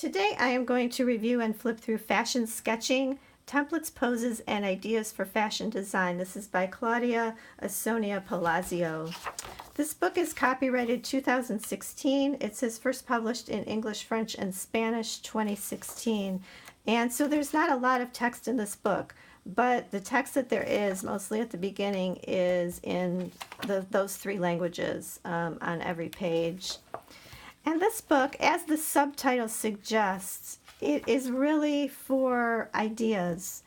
Today I am going to review and flip through Fashion Sketching, Templates, Poses, and Ideas for Fashion Design. This is by Claudia Ausonia Palazio. This book is copyrighted 2016. It says first published in English, French, and Spanish 2016. And so there's not a lot of text in this book, but the text that there is, mostly at the beginning, is in those three languages on every page. And this book, as the subtitle suggests, it is really for ideas.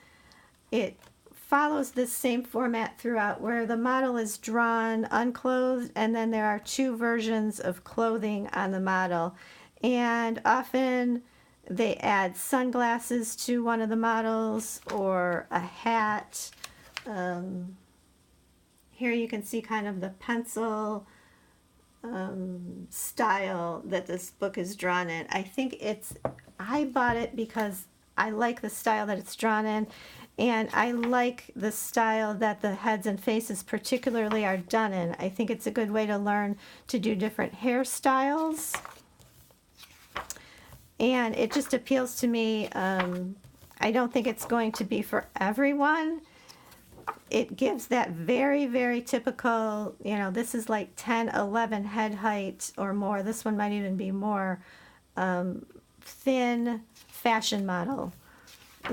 It follows this same format throughout, where the model is drawn unclothed, and then there are two versions of clothing on the model. And often they add sunglasses to one of the models or a hat. Here you can see kind of the pencil style that this book is drawn in. I bought it because I like the style that it's drawn in, and I like the style that the heads and faces particularly are done in. I think it's a good way to learn to do different hairstyles, and it just appeals to me. I don't think it's going to be for everyone. It gives that very, very typical, this is like 10, 11 head height or more. This one might even be more, thin fashion model.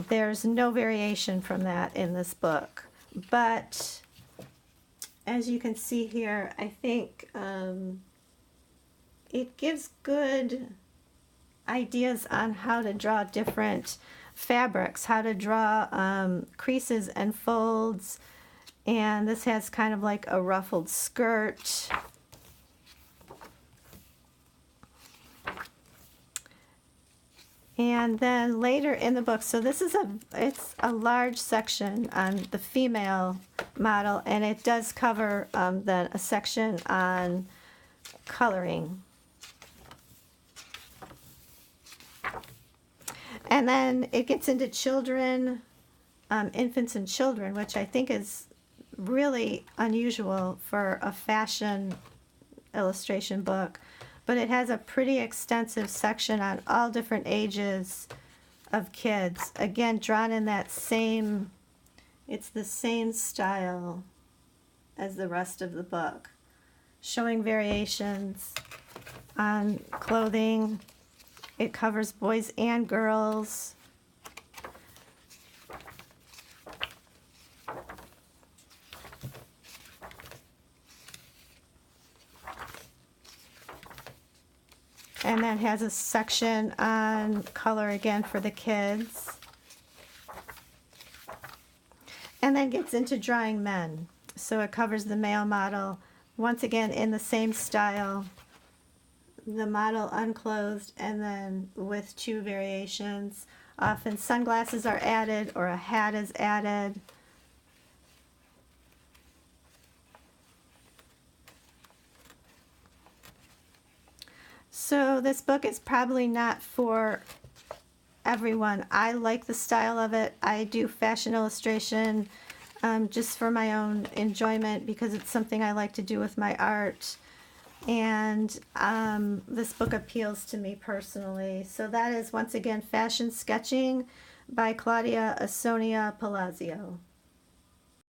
There's no variation from that in this book. But as you can see here, I think it gives good ideas on how to draw different fabrics, how to draw creases and folds, and this has kind of like a ruffled skirt. And then later in the book, so this is it's a large section on the female model, and it does cover then a section on coloring. And then it gets into children, infants and children, which I think is really unusual for a fashion illustration book. But it has a pretty extensive section on all different ages of kids. Again, drawn in that same, it's the same style as the rest of the book, showing variations on clothing. It covers boys and girls. And then has a section on color again for the kids. And then gets into drawing men. So it covers the male model, once again in the same style. The model unclothed, and then with two variations. Often sunglasses are added or a hat is added. So this book is probably not for everyone. I like the style of it. I do fashion illustration just for my own enjoyment, because it's something I like to do with my art. And this book appeals to me personally. So that is, once again, Fashion Sketching by Claudia Ausonia Palazio.